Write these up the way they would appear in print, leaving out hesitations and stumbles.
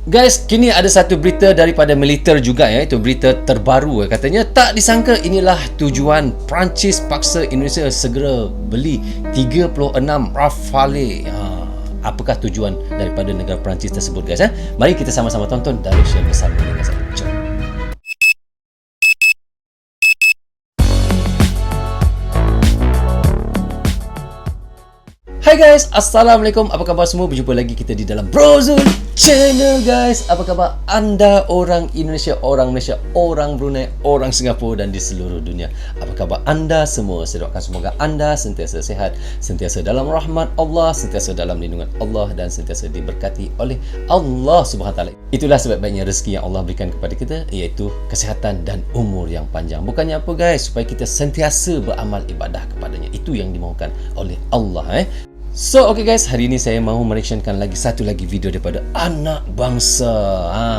Guys, kini ada satu berita daripada militer juga ya, itu berita terbaru. Katanya tak disangka inilah tujuan Perancis paksa Indonesia segera beli 36 Rafale. Apakah tujuan daripada negara Perancis tersebut guys ya? Mari kita sama-sama tonton dan share bersama dengan saya. Jom. Hai guys, Assalamualaikum. Apa khabar semua? Berjumpa lagi kita di dalam Brozul Channel guys. Apa khabar anda orang Indonesia, orang Malaysia, orang Brunei, orang Singapura dan di seluruh dunia? Apa khabar anda semua? Saya doakan semoga anda sentiasa sihat, sentiasa dalam rahmat Allah, sentiasa dalam lindungan Allah dan sentiasa diberkati oleh Allah Subhanahu Taala. Itulah sebaik-baiknya rezeki yang Allah berikan kepada kita, iaitu kesihatan dan umur yang panjang. Bukannya apa guys? Supaya kita sentiasa beramal ibadah kepadanya. Itu yang dimaukan oleh Allah So, okay guys, hari ini saya mahu mereactionkan satu lagi video daripada Anak Bangsa.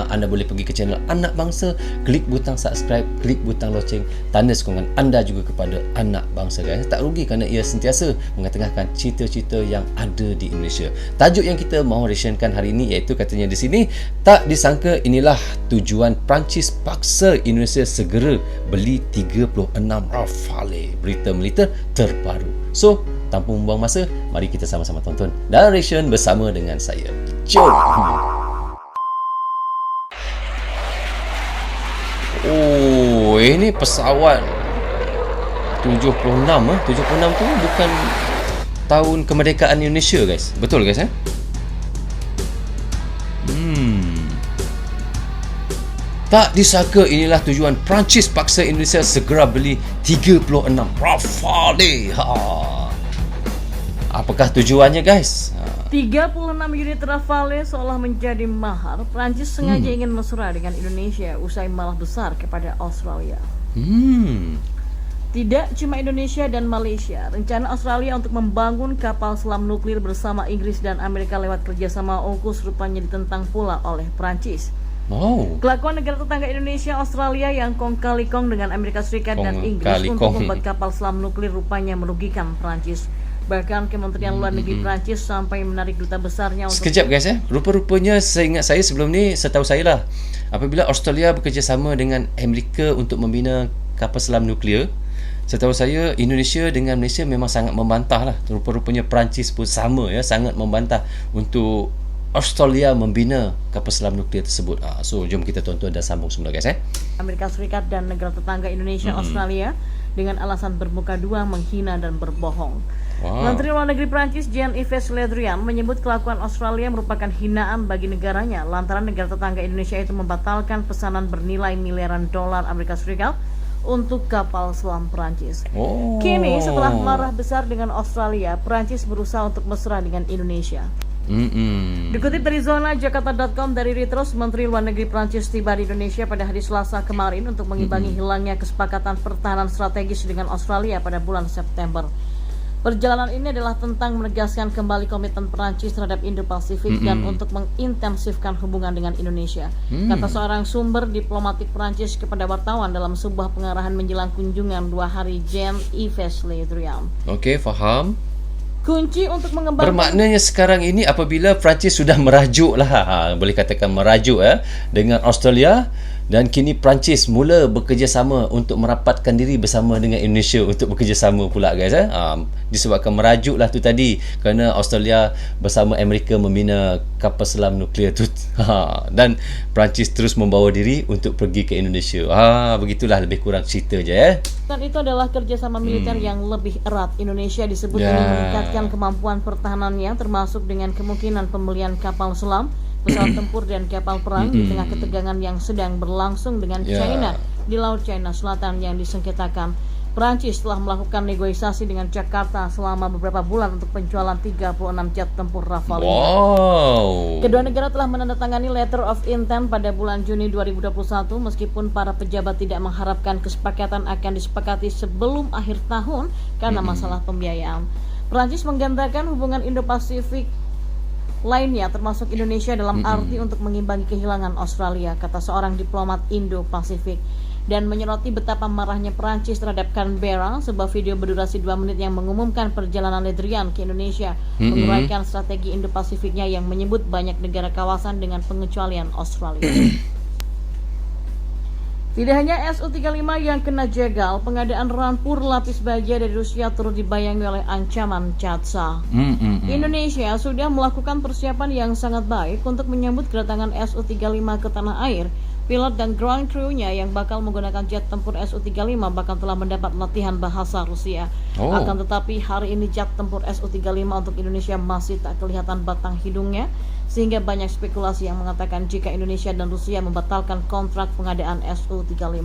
Anda boleh pergi ke channel Anak Bangsa, klik butang subscribe, klik butang loceng, tanda sokongan anda juga kepada Anak Bangsa guys. Tak rugi kerana ia sentiasa mengetengahkan cerita-cerita yang ada di Indonesia. Tajuk yang kita mahu reactionkan hari ini iaitu katanya di sini, tak disangka inilah tujuan Perancis paksa Indonesia segera beli 36 Rafale. Berita militer terbaru. So, tanpa membuang masa, mari kita sama-sama tonton dan reaction bersama dengan saya. Jom! Oh, ini pesawat 76 76 tu bukan tahun kemerdekaan Indonesia guys. Betul guys Tak disangka inilah tujuan Perancis paksa Indonesia segera beli 36 Rafale. Apakah tujuannya guys? 36 unit Rafale seolah menjadi mahar. Perancis sengaja ingin mesra dengan Indonesia usai malah besar kepada Australia. Tidak cuma Indonesia dan Malaysia, rencana Australia untuk membangun kapal selam nuklir bersama Inggris dan Amerika lewat kerjasama AUKUS rupanya ditentang pula oleh Perancis. Kelakuan negara tetangga Indonesia, Australia yang kong kali kong dengan Amerika Serikat dan Inggris untuk membuat kapal selam nuklir rupanya merugikan Perancis. Bahkan Kementerian Luar Negeri Perancis sampai menarik duta besarnya untuk... Sekejap guys rupa-rupanya seingat saya sebelum ni, setahu saya lah, apabila Australia bekerjasama dengan Amerika untuk membina kapal selam nuklear, setahu saya Indonesia dengan Malaysia memang sangat membantah lah. Rupa-rupanya Perancis pun sama sangat membantah untuk Australia membina kapal selam nuklear tersebut. So jom kita tonton dan sambung semula guys Amerika Serikat dan negara tetangga Indonesia, Australia dengan alasan bermuka dua, menghina dan berbohong. Menteri Luar Negeri Prancis Jean-Yves Le Drian menyebut kelakuan Australia merupakan hinaan bagi negaranya lantaran negara tetangga Indonesia itu membatalkan pesanan bernilai miliaran dolar Amerika Serikat untuk kapal selam Prancis. Kini setelah marah besar dengan Australia, Prancis berusaha untuk mesra dengan Indonesia. Dikutip dari zona jakarta.com dari Reuters, Menteri Luar Negeri Prancis tiba di Indonesia pada hari Selasa kemarin untuk mengimbangi hilangnya kesepakatan pertahanan strategis dengan Australia pada bulan September. Perjalanan ini adalah tentang menegaskan kembali komitmen Perancis terhadap Indo-Pasifik dan untuk mengintensifkan hubungan dengan Indonesia, kata seorang sumber diplomatik Perancis kepada wartawan dalam sebuah pengarahan menjelang kunjungan 2 hari Jean-Yves Le Drian. Okey, faham. Kunci untuk mengembangkan... Bermaknanya sekarang ini apabila Perancis sudah merajuk lah, boleh katakan merajuk dengan Australia, dan kini Perancis mula bekerjasama untuk merapatkan diri bersama dengan Indonesia untuk bekerjasama pula guys disebabkan merajuk lah tu tadi, kerana Australia bersama Amerika membina kapal selam nuklear tu dan Perancis terus membawa diri untuk pergi ke Indonesia. Begitulah lebih kurang cerita je Dan itu adalah kerjasama militer yang lebih erat. Indonesia disebut ingin meningkatkan kemampuan pertahanannya, termasuk dengan kemungkinan pembelian kapal selam, pesawat tempur dan kapal perang di tengah ketegangan yang sedang berlangsung dengan China di Laut China Selatan yang disengketakan. Perancis telah melakukan negosiasi dengan Jakarta selama beberapa bulan untuk penjualan 36 jet tempur Rafale. Kedua negara telah menandatangani letter of intent pada bulan Juni 2021, meskipun para pejabat tidak mengharapkan kesepakatan akan disepakati sebelum akhir tahun karena masalah pembiayaan. Perancis menggandakan hubungan Indo-Pasifik lainnya termasuk Indonesia dalam arti untuk mengimbangi kehilangan Australia, kata seorang diplomat Indo-Pasifik. dan menyoroti betapa marahnya Perancis terhadap Canberra. Sebuah video berdurasi 2 menit yang mengumumkan perjalanan Ledrian ke Indonesia menguraikan strategi Indo-Pasifiknya yang menyebut banyak negara kawasan dengan pengecualian Australia. Tidak hanya Su-35 yang kena jegal, pengadaan rampur lapis baja dari Rusia turut dibayangi oleh ancaman CATSA. Indonesia sudah melakukan persiapan yang sangat baik untuk menyambut kedatangan Su-35 ke tanah air. Pilot dan ground crew-nya yang bakal menggunakan jet tempur Su-35 bahkan telah mendapat latihan bahasa Rusia. Akan tetapi hari ini jet tempur Su-35 untuk Indonesia masih tak kelihatan batang hidungnya, sehingga banyak spekulasi yang mengatakan jika Indonesia dan Rusia membatalkan kontrak pengadaan Su-35.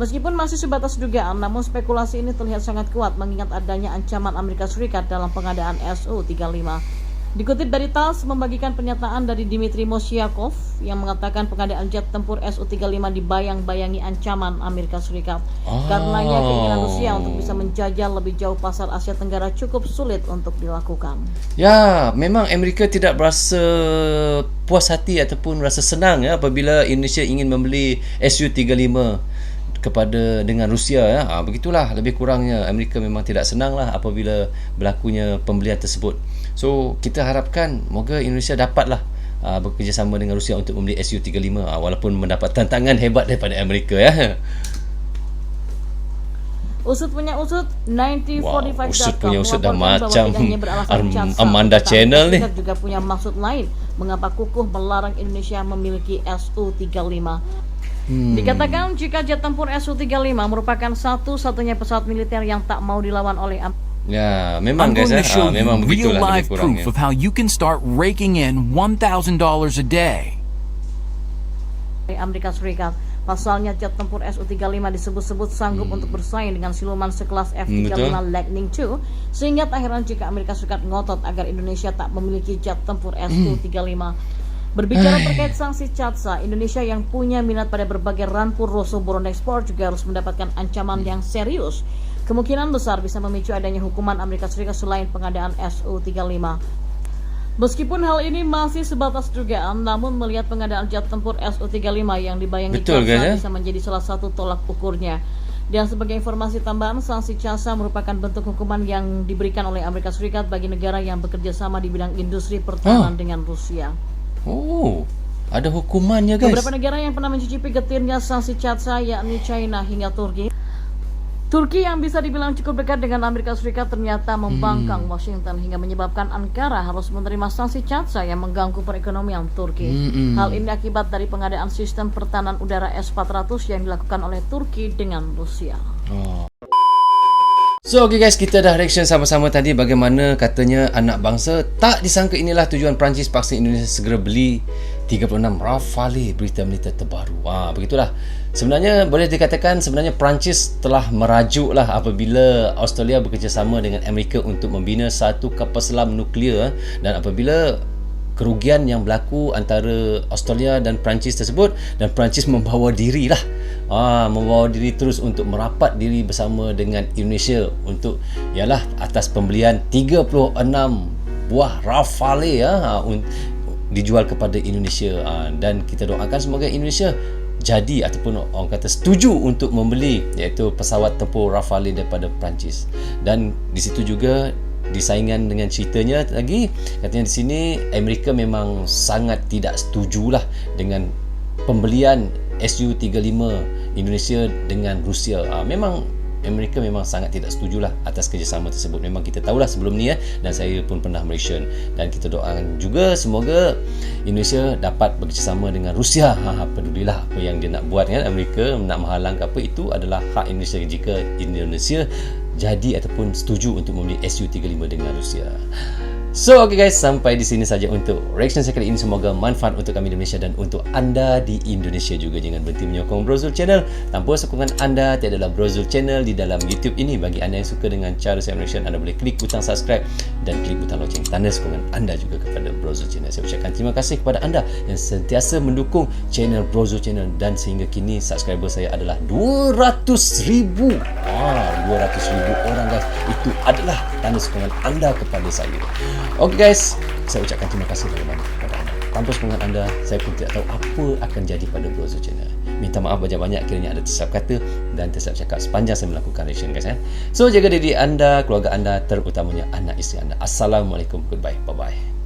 Meskipun masih sebatas dugaan, namun spekulasi ini terlihat sangat kuat mengingat adanya ancaman Amerika Serikat dalam pengadaan Su-35. Dikutip dari TASS membagikan pernyataan dari Dmitry Mosyakov yang mengatakan pengadaan jet tempur Su-35 dibayang-bayangi ancaman Amerika Serikat. Karenanya keinginan Rusia untuk bisa menjajah lebih jauh pasar Asia Tenggara cukup sulit untuk dilakukan. Ya, memang Amerika tidak berasa puas hati ataupun rasa senang ya apabila Indonesia ingin membeli Su-35 dengan Rusia ya. Begitulah lebih kurangnya. Amerika memang tidak senang lah apabila berlakunya pembelian tersebut. So kita harapkan moga Indonesia dapatlah bekerjasama dengan Rusia untuk membeli Su-35 walaupun mendapat tantangan hebat daripada Amerika ya. Usut punya usut, 9045.com usut punya usut dah macam CATSA, Amanda Channel ni. Juga punya maksud lain mengapa kukuh melarang Indonesia memiliki Su-35. Dikatakan jika jet tempur Su-35 merupakan satu-satunya pesawat militer yang tak mau dilawan oleh Ya, memang I'm guys going to show you memang real begitulah live proof of how you can start raking in $1,000 a day. Amerika Serikat. Pasalnya jet tempur Su-35 disebut-sebut sanggup untuk bersaing dengan siluman sekelas F-35 Lightning II, sehingga tak heran jika Amerika Serikat ngotot agar Indonesia tak memiliki jet tempur Su-35. Berbicara terkait sanksi CATSA, Indonesia yang punya minat pada berbagai rampur Rosso Boron ekspor juga harus mendapatkan ancaman yang serius. Kemungkinan besar bisa memicu adanya hukuman Amerika Serikat selain pengadaan Su-35. Meskipun hal ini masih sebatas dugaan, namun melihat pengadaan jet tempur Su-35 yang dibayangi CATSA bisa menjadi salah satu tolak ukurnya. Dan sebagai informasi tambahan, sanksi CATSA merupakan bentuk hukuman yang diberikan oleh Amerika Serikat bagi negara yang bekerja sama di bidang industri pertahanan dengan Rusia. Ada hukumannya guys. Beberapa negara yang pernah mencicipi getirnya sanksi CATSA yakni China hingga Turki. Turki yang bisa dibilang cukup dekat dengan Amerika Serikat ternyata membangkang Washington hingga menyebabkan Ankara harus menerima sanksi CATSA yang mengganggu perekonomian Turki. Hal ini akibat dari pengadaan sistem pertahanan udara S-400 yang dilakukan oleh Turki dengan Rusia. So okay guys, kita dah reaction sama-sama tadi bagaimana katanya anak bangsa tak disangka inilah tujuan Perancis paksa Indonesia segera beli 36 Rafale berita militer terbaru. Begitulah. Sebenarnya boleh dikatakan sebenarnya Perancis telah merajuklah apabila Australia bekerjasama dengan Amerika untuk membina satu kapal selam nuklear, dan apabila kerugian yang berlaku antara Australia dan Perancis tersebut, dan Perancis membawa diri terus untuk merapat diri bersama dengan Indonesia untuk ialah atas pembelian 36 buah Rafale dijual kepada Indonesia, dan kita doakan semoga Indonesia jadi ataupun orang kata setuju untuk membeli iaitu pesawat tempur Rafale daripada Perancis. Dan di situ juga disaingan dengan ceritanya lagi katanya di sini Amerika memang sangat tidak setujulah dengan pembelian Su-35 Indonesia dengan Rusia. Memang Amerika memang sangat tidak setujulah atas kerjasama tersebut. Memang kita tahulah sebelum ni dan saya pun pernah mention, dan kita doakan juga semoga Indonesia dapat bekerjasama dengan Rusia. Pedulilah apa yang dia nak buat kan, Amerika nak menghalang ke apa, itu adalah hak Indonesia jika Indonesia jadi ataupun setuju untuk membeli Su-35 dengan Rusia. So okay guys, sampai di sini saja untuk reaction saya kali ini. Semoga manfaat untuk kami di Malaysia dan untuk anda di Indonesia juga. Jangan berhenti menyokong Brozul Channel. Tanpa sokongan anda tiadalah Brozul Channel di dalam YouTube ini. Bagi anda yang suka dengan cara saya reaction, anda boleh klik butang subscribe dan klik butang loceng tanda sokongan anda juga kepada Brozul Channel. Saya ucapkan terima kasih kepada anda yang sentiasa mendukung channel Brozul Channel, dan sehingga kini subscriber saya adalah 200,000. 200,000 orang guys. Itu adalah tanda sokongan anda kepada saya. Okey guys, saya ucapkan terima kasih banyak kepada anda. Tanpa sokongan anda, saya pun tidak tahu apa akan jadi pada Brozul Channel. Minta maaf banyak-banyak kiranya ada tersilap kata dan tersilap cakap sepanjang saya melakukan reaction guys. So jaga diri anda, keluarga anda, terutamanya anak isteri anda. Assalamualaikum, goodbye, bye bye.